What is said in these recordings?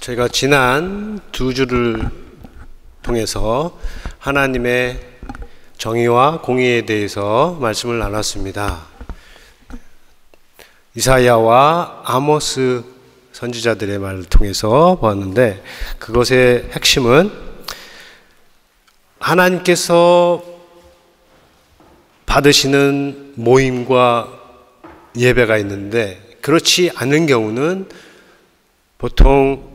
저희가 지난 두 주를 통해서 하나님의 정의와 공의에 대해서 말씀을 나눴습니다. 이사야와 아모스 선지자들의 말을 통해서 보았는데, 그것의 핵심은 하나님께서 받으시는 모임과 예배가 있는데, 그렇지 않은 경우는 보통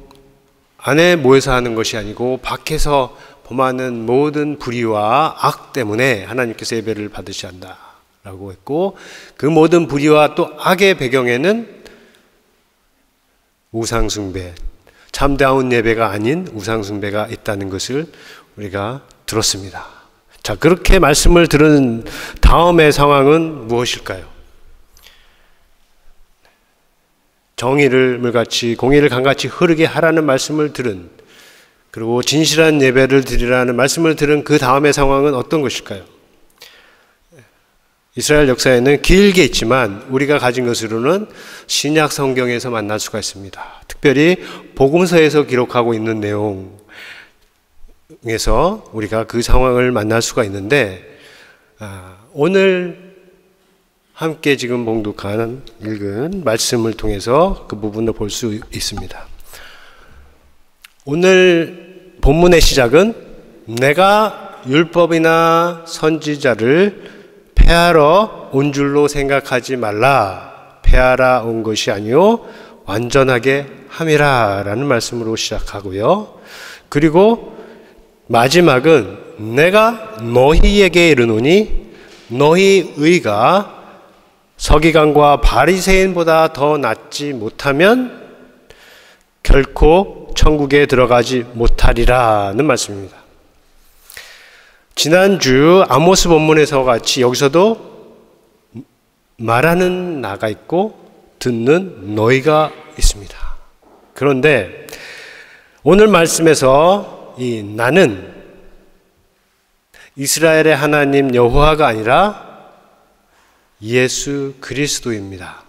안에 모여서 하는 것이 아니고 밖에서 범하는 모든 불의와 악 때문에 하나님께서 예배를 받으셔야 한다라고 했고, 그 모든 불의와 또 악의 배경에는 우상숭배, 참다운 예배가 아닌 우상숭배가 있다는 것을 우리가 들었습니다. 자, 그렇게 말씀을 들은 다음의 상황은 무엇일까요? 정의를 물같이 공의를 강같이 흐르게 하라는 말씀을 들은, 그리고 진실한 예배를 드리라는 말씀을 들은 그 다음의 상황은 어떤 것일까요? 이스라엘 역사에는 길게 있지만 우리가 가진 것으로는 신약 성경에서 만날 수가 있습니다. 특별히 복음서에서 기록하고 있는 내용에서 우리가 그 상황을 만날 수가 있는데, 오늘 함께 지금 봉독한 읽은 말씀을 통해서 그 부분을 볼 수 있습니다. 오늘 본문의 시작은 내가 율법이나 선지자를 폐하러 온 줄로 생각하지 말라. 폐하러 온 것이 아니요 완전하게 함이라 라는 말씀으로 시작하고요. 그리고 마지막은 내가 너희에게 이르노니 너희 의가 서기관과 바리새인보다 더 낫지 못하면 결코 천국에 들어가지 못하리라는 말씀입니다. 지난주 아모스 본문에서 같이 여기서도 말하는 나가 있고 듣는 너희가 있습니다. 그런데 오늘 말씀에서 이 나는 이스라엘의 하나님 여호와가 아니라 예수 그리스도입니다.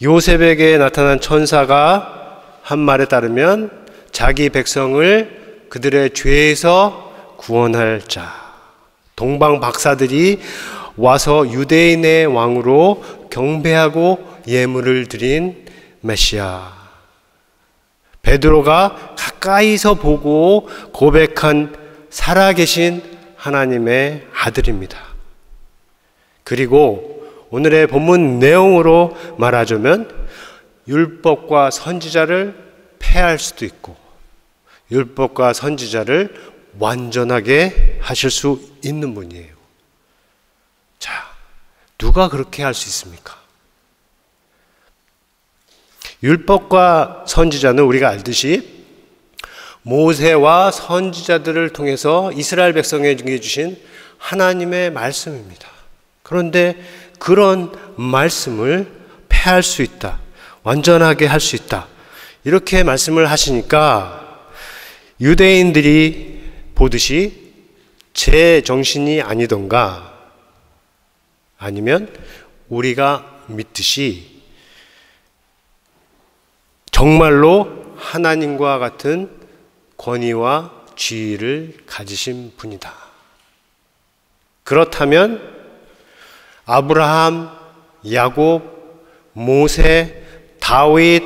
요셉에게 나타난 천사가 한 말에 따르면 자기 백성을 그들의 죄에서 구원할 자, 동방 박사들이 와서 유대인의 왕으로 경배하고 예물을 드린 메시아, 베드로가 가까이서 보고 고백한 살아계신 하나님의 아들입니다. 그리고 오늘의 본문 내용으로 말하자면 율법과 선지자를 폐할 수도 있고 율법과 선지자를 완전하게 하실 수 있는 분이에요. 자, 누가 그렇게 할 수 있습니까? 율법과 선지자는 우리가 알듯이 모세와 선지자들을 통해서 이스라엘 백성에게 주신 하나님의 말씀입니다. 그런데 그런 말씀을 폐할 수 있다, 완전하게 할 수 있다, 이렇게 말씀을 하시니까 유대인들이 보듯이 제 정신이 아니던가, 아니면 우리가 믿듯이 정말로 하나님과 같은 권위와 지위를 가지신 분이다. 그렇다면 아브라함, 야곱, 모세, 다윗,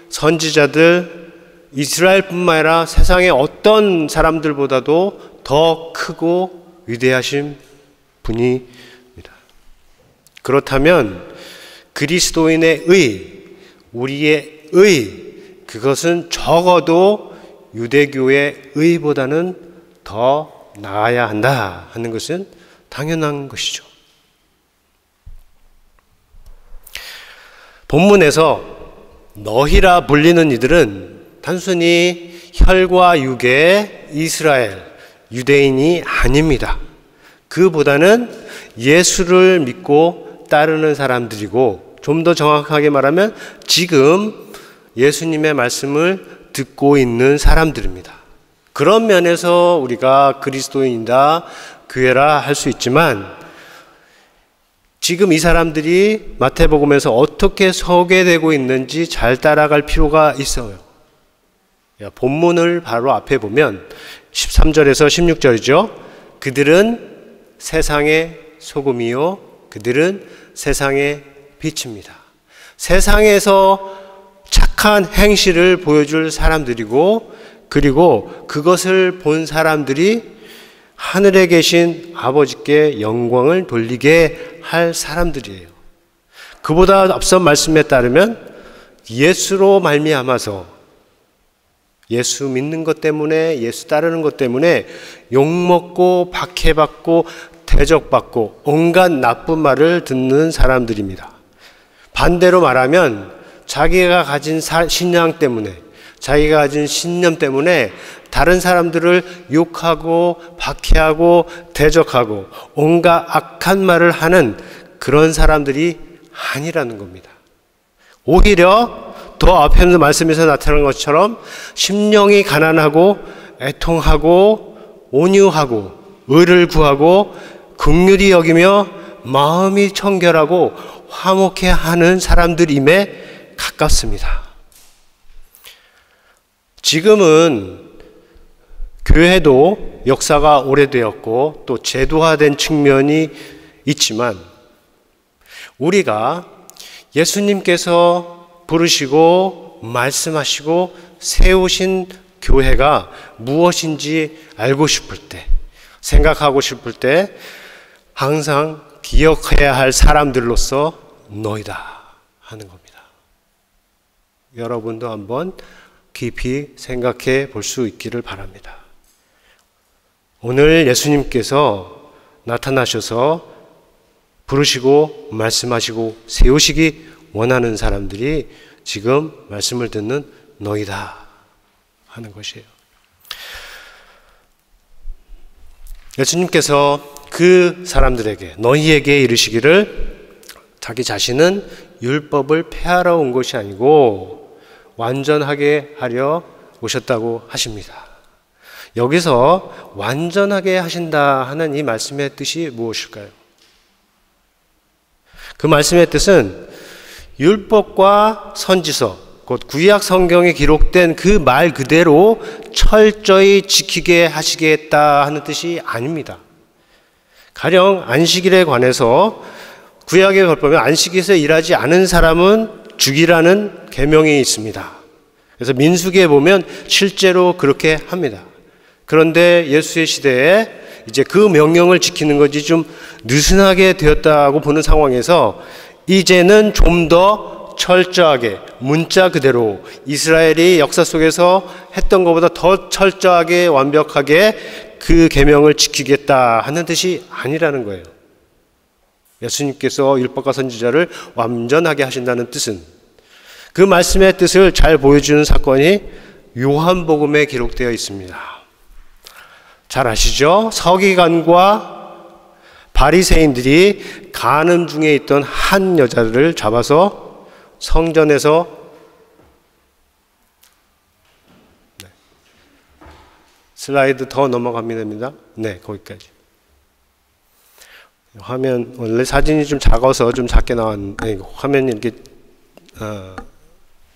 선지자들, 이스라엘뿐만 아니라 세상의 어떤 사람들보다도 더 크고 위대하신 분입니다. 그렇다면 그리스도인의 의, 우리의 의, 그것은 적어도 유대교의 의보다는 더 나아야 한다 하는 것은 당연한 것이죠. 본문에서 너희라 불리는 이들은 단순히 혈과 육의 이스라엘, 유대인이 아닙니다. 그보다는 예수를 믿고 따르는 사람들이고, 좀 더 정확하게 말하면 지금 예수님의 말씀을 듣고 있는 사람들입니다. 그런 면에서 우리가 그리스도인이다, 교회라 할 수 있지만, 지금 이 사람들이 마태복음에서 어떻게 소개되고 있는지 잘 따라갈 필요가 있어요. 본문을 바로 앞에 보면 13절에서 16절이죠. 그들은 세상의 소금이요 그들은 세상의 빛입니다. 세상에서 착한 행실을 보여줄 사람들이고, 그리고 그것을 본 사람들이 하늘에 계신 아버지께 영광을 돌리게 할 사람들이에요. 그보다 앞선 말씀에 따르면 예수로 말미암아서, 예수 믿는 것 때문에, 예수 따르는 것 때문에 욕먹고 박해받고 대적받고 온갖 나쁜 말을 듣는 사람들입니다. 반대로 말하면 자기가 가진 신앙 때문에, 자기가 가진 신념 때문에 다른 사람들을 욕하고 박해하고 대적하고 온갖 악한 말을 하는 그런 사람들이 아니라는 겁니다. 오히려 더 앞에서 말씀에서 나타난 것처럼 심령이 가난하고 애통하고 온유하고 의를 구하고 긍휼히 여기며 마음이 청결하고 화목해 하는 사람들임에 가깝습니다. 지금은 교회도 역사가 오래되었고 또 제도화된 측면이 있지만, 우리가 예수님께서 부르시고 말씀하시고 세우신 교회가 무엇인지 알고 싶을 때, 생각하고 싶을 때 항상 기억해야 할 사람들로서 너희다 하는 겁니다. 여러분도 한번 깊이 생각해 볼 수 있기를 바랍니다. 오늘 예수님께서 나타나셔서 부르시고 말씀하시고 세우시기 원하는 사람들이 지금 말씀을 듣는 너희다 하는 것이에요. 예수님께서 그 사람들에게, 너희에게 이르시기를 자기 자신은 율법을 폐하러 온 것이 아니고 완전하게 하려 오셨다고 하십니다. 여기서 완전하게 하신다 하는 이 말씀의 뜻이 무엇일까요? 그 말씀의 뜻은 율법과 선지서, 곧 구약 성경에 기록된 그 말 그대로 철저히 지키게 하시겠다 하는 뜻이 아닙니다. 가령 안식일에 관해서 구약에 보면 안식일에서 일하지 않은 사람은 죽이라는 계명이 있습니다. 그래서 민수기에 보면 실제로 그렇게 합니다. 그런데 예수의 시대에 이제 그 명령을 지키는 것이 좀 느슨하게 되었다고 보는 상황에서 이제는 좀 더 철저하게, 문자 그대로 이스라엘이 역사 속에서 했던 것보다 더 철저하게 완벽하게 그 계명을 지키겠다 하는 뜻이 아니라는 거예요. 예수님께서 율법과 선지자를 완전하게 하신다는 뜻은, 그 말씀의 뜻을 잘 보여주는 사건이 요한복음에 기록되어 있습니다. 잘 아시죠? 서기관과 바리새인들이 간음 중에 있던 한 여자를 잡아서 성전에서, 슬라이드 더 넘어가면 됩니다. 네, 거기까지. 화면, 원래 사진이 좀 작아서 좀 작게 나왔는데 화면이 이렇게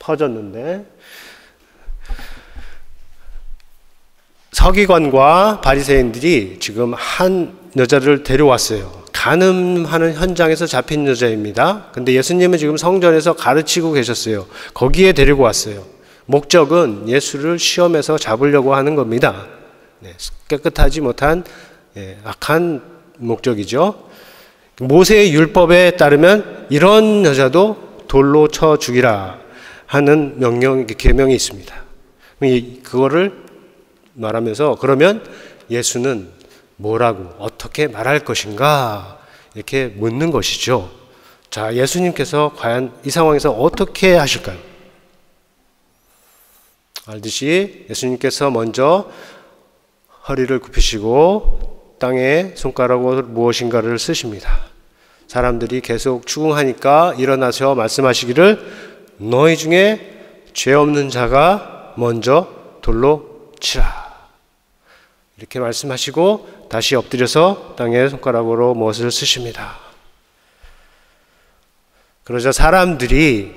퍼졌는데, 서기관과 바리새인들이 지금 한 여자를 데려왔어요. 간음하는 현장에서 잡힌 여자입니다. 근데 예수님은 지금 성전에서 가르치고 계셨어요. 거기에 데리고 왔어요. 목적은 예수를 시험해서 잡으려고 하는 겁니다. 네, 깨끗하지 못한 악한 목적이죠. 모세의 율법에 따르면 이런 여자도 돌로 쳐 죽이라 하는 계명이 있습니다. 그거를 말하면서, 그러면 예수는 뭐라고 어떻게 말할 것인가 이렇게 묻는 것이죠. 자, 예수님께서 과연 이 상황에서 어떻게 하실까요? 알듯이 예수님께서 먼저 허리를 굽히시고 땅에 손가락으로 무엇인가를 쓰십니다. 사람들이 계속 추궁하니까 일어나서 말씀하시기를 너희 중에 죄 없는 자가 먼저 돌로 치라. 이렇게 말씀하시고 다시 엎드려서 땅에 손가락으로 무엇을 쓰십니다. 그러자 사람들이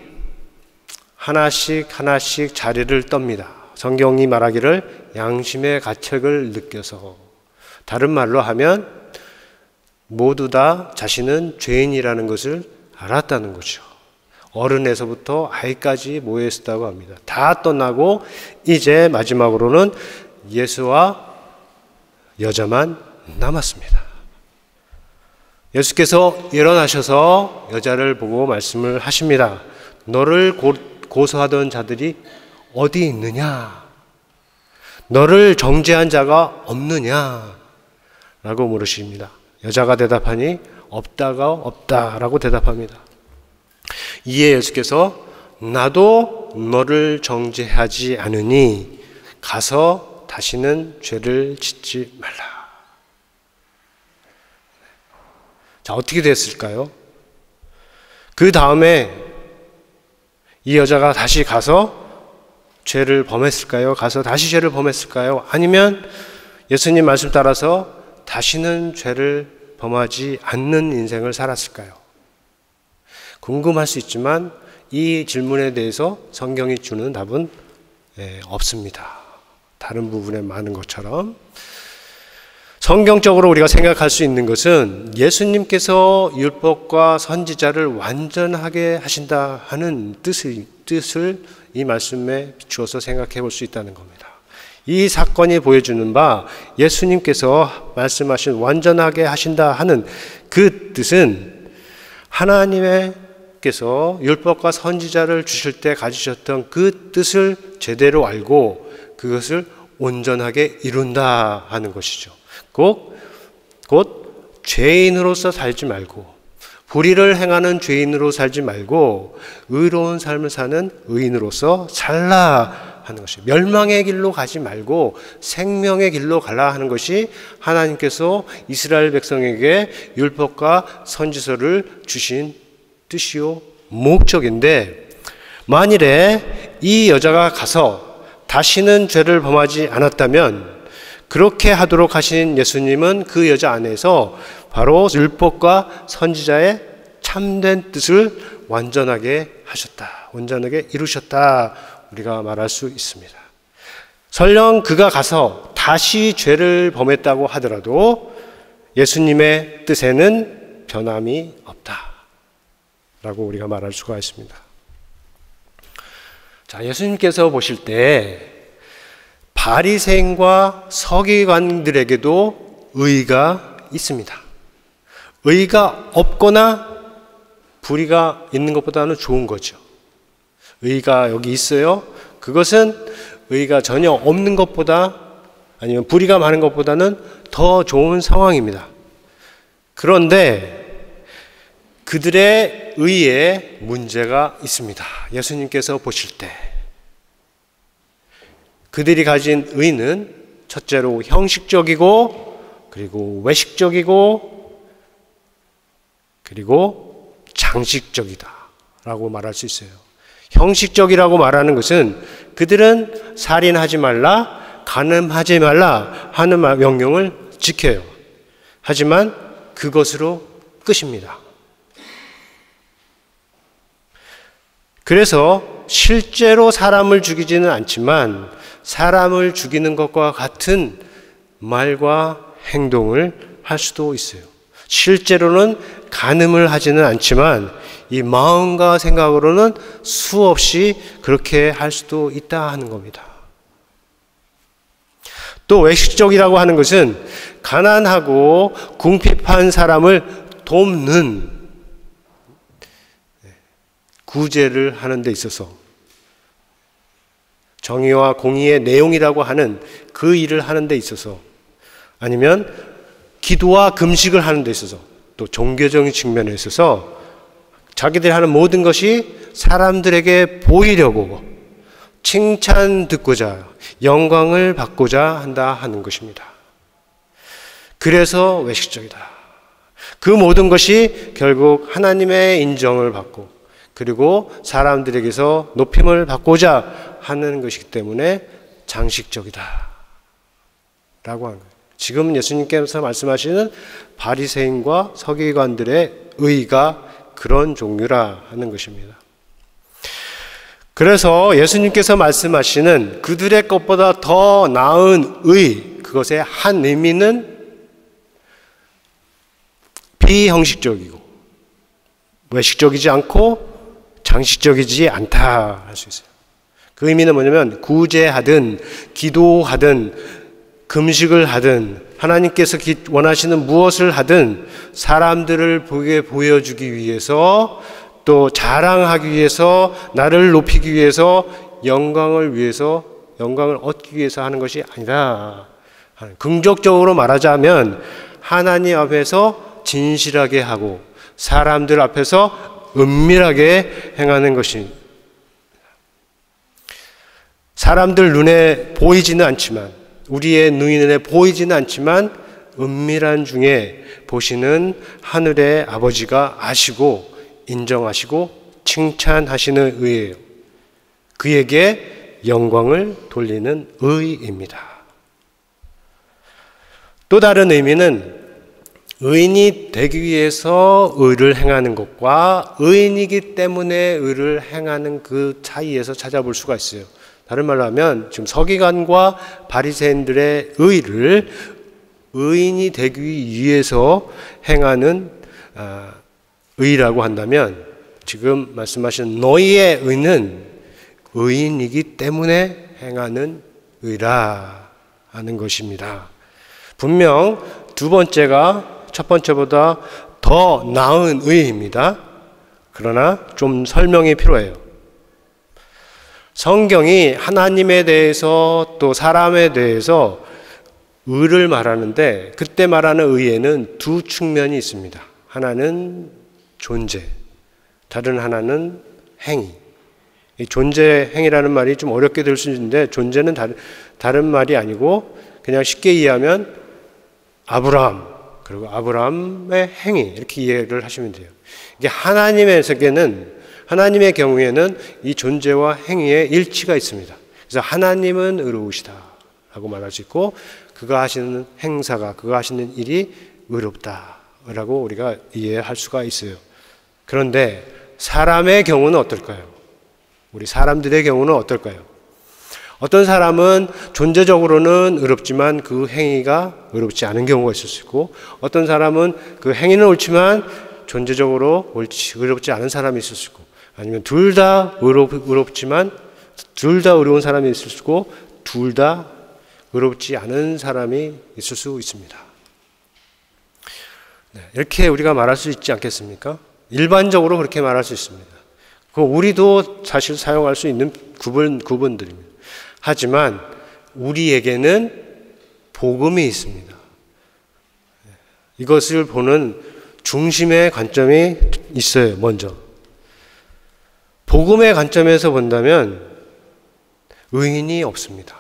하나씩 하나씩 자리를 떱니다. 성경이 말하기를 양심의 가책을 느껴서, 다른 말로 하면 모두 다 자신은 죄인이라는 것을 알았다는 거죠. 어른에서부터 아이까지 모여 있었다고 합니다. 다 떠나고 이제 마지막으로는 예수와 여자만 남았습니다. 예수께서 일어나셔서 여자를 보고 말씀을 하십니다. 너를 고소하던 자들이 어디 있느냐? 너를 정죄한 자가 없느냐? 라고 물으십니다. 여자가 대답하니 없다가 없다라고 대답합니다. 이에 예수께서 나도 너를 정죄하지 않으니 가서 다시는 죄를 짓지 말라. 자, 어떻게 됐을까요? 그 다음에 이 여자가 다시 가서 죄를 범했을까요? 가서 다시 죄를 범했을까요? 아니면 예수님 말씀 따라서 다시는 죄를 범하지 않는 인생을 살았을까요? 궁금할 수 있지만 이 질문에 대해서 성경이 주는 답은 없습니다. 다른 부분에 많은 것처럼. 성경적으로 우리가 생각할 수 있는 것은 예수님께서 율법과 선지자를 완전하게 하신다 하는 뜻을 이 말씀에 비추어서 생각해 볼 수 있다는 겁니다. 이 사건이 보여주는 바 예수님께서 말씀하신 완전하게 하신다 하는 그 뜻은 하나님께서 율법과 선지자를 주실 때 가지셨던 그 뜻을 제대로 알고 그것을 온전하게 이룬다 하는 것이죠. 곧 죄인으로서 살지 말고, 불의를 행하는 죄인으로 살지 말고 의로운 삶을 사는 의인으로서 살라 하는 것이, 멸망의 길로 가지 말고 생명의 길로 가라 하는 것이 하나님께서 이스라엘 백성에게 율법과 선지서를 주신 뜻이요 목적인데, 만일에 이 여자가 가서 다시는 죄를 범하지 않았다면 그렇게 하도록 하신 예수님은 그 여자 안에서 바로 율법과 선지자의 참된 뜻을 완전하게 하셨다, 온전하게 이루셨다, 우리가 말할 수 있습니다. 설령 그가 가서 다시 죄를 범했다고 하더라도 예수님의 뜻에는 변함이 없다라고 우리가 말할 수가 있습니다. 자, 예수님께서 보실 때 바리새인과 서기관들에게도 의가 있습니다. 의가 없거나 불의가 있는 것보다는 좋은 거죠. 의가 여기 있어요. 그것은 의가 전혀 없는 것보다, 아니면 불의가 많은 것보다는 더 좋은 상황입니다. 그런데 그들의 의에 문제가 있습니다. 예수님께서 보실 때 그들이 가진 의는 첫째로 형식적이고, 그리고 외식적이고, 그리고 장식적이다 라고 말할 수 있어요. 형식적이라고 말하는 것은 그들은 살인하지 말라, 간음하지 말라 하는 명령을 지켜요. 하지만 그것으로 끝입니다. 그래서 실제로 사람을 죽이지는 않지만 사람을 죽이는 것과 같은 말과 행동을 할 수도 있어요. 실제로는 간음을 하지는 않지만 이 마음과 생각으로는 수없이 그렇게 할 수도 있다 하는 겁니다. 또 외식적이라고 하는 것은 가난하고 궁핍한 사람을 돕는, 구제를 하는 데 있어서 정의와 공의의 내용이라고 하는 그 일을 하는 데 있어서, 아니면 기도와 금식을 하는 데 있어서, 또 종교적인 측면에 있어서 자기들이 하는 모든 것이 사람들에게 보이려고, 칭찬 듣고자, 영광을 받고자 한다 하는 것입니다. 그래서 외식적이다. 그 모든 것이 결국 하나님의 인정을 받고, 그리고 사람들에게서 높임을 받고자 하는 것이기 때문에 장식적이다 라고 하는 거예요. 지금 예수님께서 말씀하시는 바리새인과 서기관들의 의가 그런 종류라 하는 것입니다. 그래서 예수님께서 말씀하시는 그들의 것보다 더 나은 의, 그것의 한 의미는 비형식적이고 외식적이지 않고 장식적이지 않다 할 수 있어요. 그 의미는 뭐냐면 구제하든 기도하든 금식을 하든 하나님께서 원하시는 무엇을 하든 사람들을 보게 보여주기 위해서, 또 자랑하기 위해서, 나를 높이기 위해서, 영광을 얻기 위해서 하는 것이 아니라, 긍정적으로 말하자면 하나님 앞에서 진실하게 하고 사람들 앞에서 은밀하게 행하는 것이, 사람들 눈에 보이지는 않지만, 우리의 눈에 보이지는 않지만 은밀한 중에 보시는 하늘의 아버지가 아시고 인정하시고 칭찬하시는 의예요. 그에게 영광을 돌리는 의입니다. 또 다른 의미는 의인이 되기 위해서 의를 행하는 것과 의인이기 때문에 의를 행하는 그 차이에서 찾아볼 수가 있어요. 다른 말로 하면 지금 서기관과 바리새인들의 의를 의인이 되기 위해서 행하는 의라고 한다면, 지금 말씀하신 너희의 의는 의인이기 때문에 행하는 의라 하는 것입니다. 분명 두 번째가 첫 번째보다 더 나은 의입니다. 그러나 좀 설명이 필요해요. 성경이 하나님에 대해서 또 사람에 대해서 의를 말하는데, 그때 말하는 의에는 두 측면이 있습니다. 하나는 존재, 다른 하나는 행위. 이 존재, 행위라는 말이 좀 어렵게 들 수 있는데, 존재는 다른 말이 아니고 그냥 쉽게 이해하면 아브라함, 그리고 아브라함의 행위, 이렇게 이해를 하시면 돼요. 이게 하나님의 세계는, 하나님의 경우에는 이 존재와 행위에 일치가 있습니다. 그래서 하나님은 의로우시다 라고 말할 수 있고, 그가 하시는 행사가, 그가 하시는 일이 의롭다 라고 우리가 이해할 수가 있어요. 그런데 사람의 경우는 어떨까요? 우리 사람들의 경우는 어떨까요? 어떤 사람은 존재적으로는 의롭지만 그 행위가 의롭지 않은 경우가 있을 수 있고, 어떤 사람은 그 행위는 옳지만 존재적으로 의롭지 않은 사람이 있을 수 있고, 아니면 둘 다 의롭지만 둘 다 의로운 사람이 있을 수 있고, 둘 다 의롭지 않은 사람이 있을 수 있습니다. 네, 이렇게 우리가 말할 수 있지 않겠습니까? 일반적으로 그렇게 말할 수 있습니다. 우리도 사실 사용할 수 있는 구분들입니다. 하지만 우리에게는 복음이 있습니다. 이것을 보는 중심의 관점이 있어요. 먼저 복음의 관점에서 본다면 의인이 없습니다.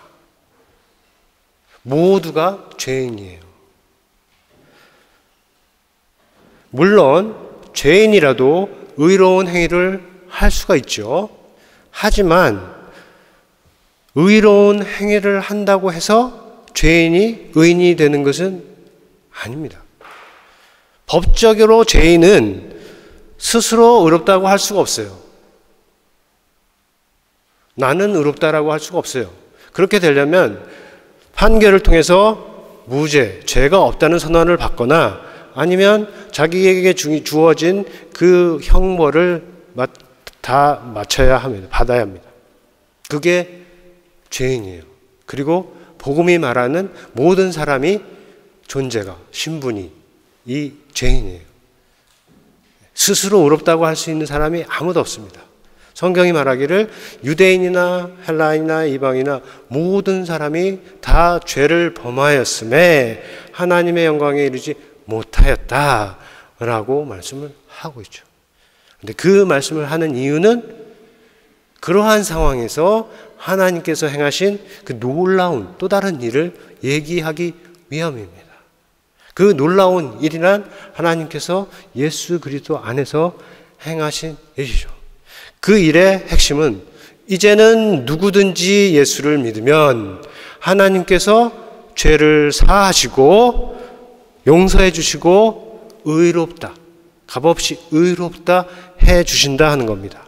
모두가 죄인이에요. 물론 죄인이라도 의로운 행위를 할 수가 있죠. 하지만 의로운 행위를 한다고 해서 죄인이 의인이 되는 것은 아닙니다. 법적으로 죄인은 스스로 의롭다고 할 수가 없어요. 나는 의롭다라고 할 수가 없어요. 그렇게 되려면 판결을 통해서 무죄, 죄가 없다는 선언을 받거나, 아니면 자기에게 주어진 그 형벌을 다 마쳐야 합니다. 받아야 합니다. 그게 죄인이에요. 그리고 복음이 말하는 모든 사람이 존재가, 신분이 이 죄인이에요. 스스로 의롭다고 할 수 있는 사람이 아무도 없습니다. 성경이 말하기를 유대인이나 헬라인이나 이방이나 모든 사람이 다 죄를 범하였음에 하나님의 영광에 이르지 못하였다라고 말씀을 하고 있죠. 근데 그 말씀을 하는 이유는 그러한 상황에서 하나님께서 행하신 그 놀라운 또 다른 일을 얘기하기 위함입니다. 그 놀라운 일이란 하나님께서 예수 그리스도 안에서 행하신 일이죠. 그 일의 핵심은 이제는 누구든지 예수를 믿으면 하나님께서 죄를 사하시고 용서해 주시고 의롭다, 값없이 의롭다 해 주신다 하는 겁니다.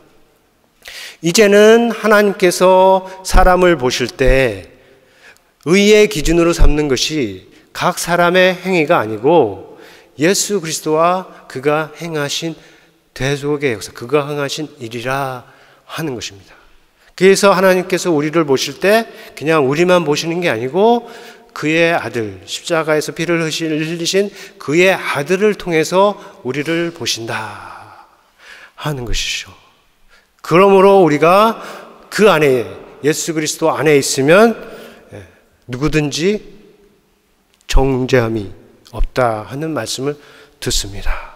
이제는 하나님께서 사람을 보실 때 의의 기준으로 삼는 것이 각 사람의 행위가 아니고 예수 그리스도와 그가 행하신 대속의 역사, 그가 행하신 일이라 하는 것입니다. 그래서 하나님께서 우리를 보실 때 그냥 우리만 보시는 게 아니고 그의 아들, 십자가에서 피를 흘리신 그의 아들을 통해서 우리를 보신다 하는 것이죠. 그러므로 우리가 그 안에, 예수 그리스도 안에 있으면 누구든지 정죄함이 없다 하는 말씀을 듣습니다.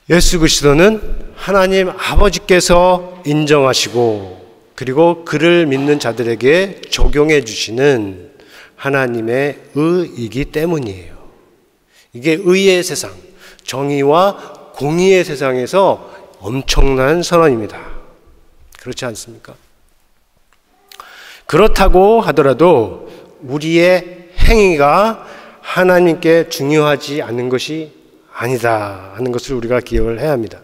예수 그리스도는 하나님 아버지께서 인정하시고 그리고 그를 믿는 자들에게 적용해 주시는 하나님의 의이기 때문이에요. 이게 의의 세상, 정의와 공의의 세상에서 엄청난 선언입니다. 그렇지 않습니까? 그렇다고 하더라도 우리의 행위가 하나님께 중요하지 않은 것이 아니다 하는 것을 우리가 기억을 해야 합니다.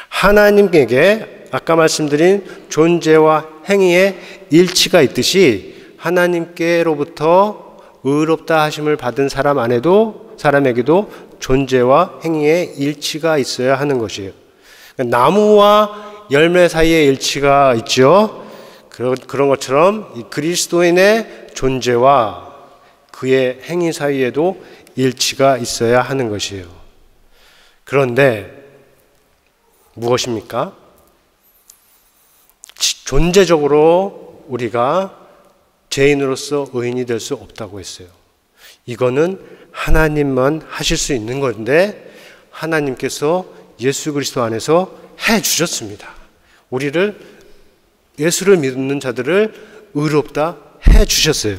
하나님에게 아까 말씀드린 존재와 행위의 일치가 있듯이 하나님께로부터 의롭다 하심을 받은 사람에게도 존재와 행위의 일치가 있어야 하는 것이에요. 나무와 열매 사이에 일치가 있죠. 그런 것처럼 이 그리스도인의 존재와 그의 행위 사이에도 일치가 있어야 하는 것이에요. 그런데 무엇입니까? 존재적으로 우리가 죄인으로서 의인이 될 수 없다고 했어요. 이거는 하나님만 하실 수 있는 건데 하나님께서 예수 그리스도 안에서 해 주셨습니다. 예수를 믿는 자들을 의롭다 해 주셨어요.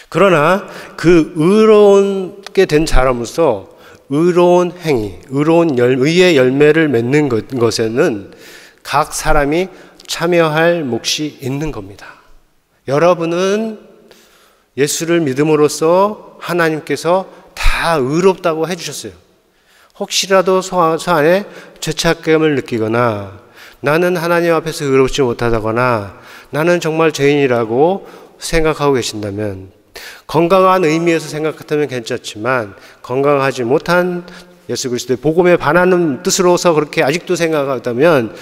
그러나 그 의롭게 된 자로서 의로운 행위, 의의 열매를 맺는 것에는 각 사람이 참여할 몫이 있는 겁니다. 여러분은 예수를 믿음으로써 하나님께서 다 의롭다고 해주셨어요. 혹시라도 소 안에 죄책감을 느끼거나 나는 하나님 앞에서 의롭지 못하다거나 나는 정말 죄인이라고 생각하고 계신다면 건강한 의미에서 생각한다면 괜찮지만 건강하지 못한 예수 그리스도의 복음에 반하는 뜻으로서 그렇게 아직도 생각한다면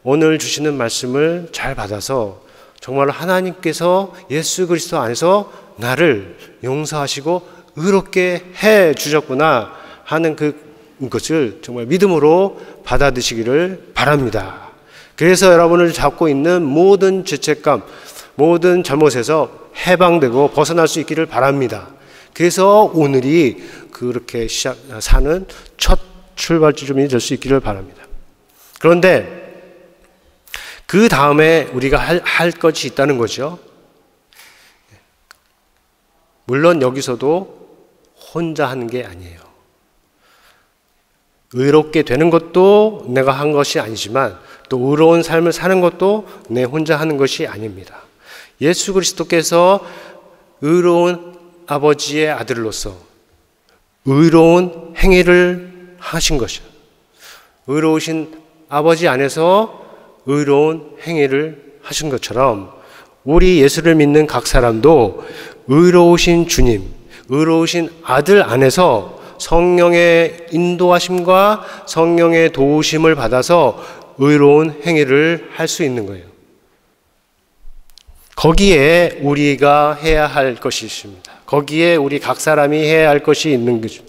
오늘 주시는 말씀을 잘 받아서 정말 하나님께서 예수 그리스도 안에서 나를 용서하시고 의롭게 해 주셨구나 하는 그것을 정말 믿음으로 받아들이시기를 바랍니다. 그래서 여러분을 잡고 있는 모든 죄책감, 모든 잘못에서 해방되고 벗어날 수 있기를 바랍니다. 그래서 오늘이 그렇게 사는 첫 출발점이 될 수 있기를 바랍니다. 그런데 그 다음에 우리가 할 것이 있다는 거죠. 물론 여기서도 혼자 하는 게 아니에요. 의롭게 되는 것도 내가 한 것이 아니지만 또 의로운 삶을 사는 것도 내 혼자 하는 것이 아닙니다. 예수 그리스도께서 의로운 아버지의 아들로서 의로운 행위를 하신 것이요. 의로우신 아버지 안에서 의로운 행위를 하신 것처럼 우리 예수를 믿는 각 사람도 의로우신 주님, 의로우신 아들 안에서 성령의 인도하심과 성령의 도우심을 받아서 의로운 행위를 할 수 있는 거예요. 거기에 우리가 해야 할 것이 있습니다. 거기에 우리 각 사람이 해야 할 것이 있는 거죠.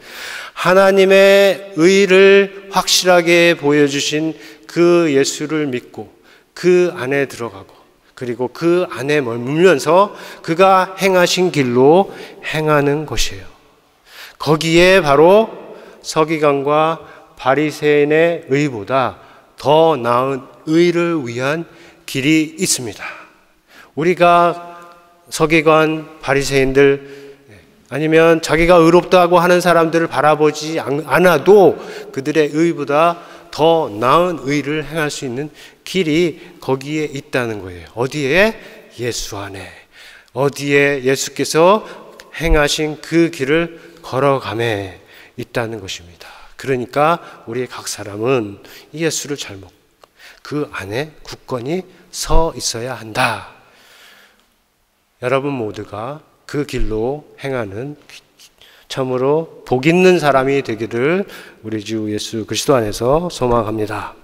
하나님의 의를 확실하게 보여주신 그 예수를 믿고 그 안에 들어가고 그리고 그 안에 머물면서 그가 행하신 길로 행하는 것이에요. 거기에 바로 서기관과 바리새인의 의보다 더 나은 의를 위한 길이 있습니다. 우리가 서기관, 바리새인들 아니면 자기가 의롭다고 하는 사람들을 바라보지 않아도 그들의 의보다 더 나은 의를 행할 수 있는 길이 거기에 있다는 거예요. 어디에? 예수 안에. 어디에 예수께서 행하신 그 길을 걸어감에 있다는 것입니다. 그러니까 우리 각 사람은 이 예수를 잘 먹고 그 안에 굳건히 서 있어야 한다. 여러분 모두가 그 길로 행하는 참으로 복 있는 사람이 되기를 우리 주 예수 그리스도 안에서 소망합니다.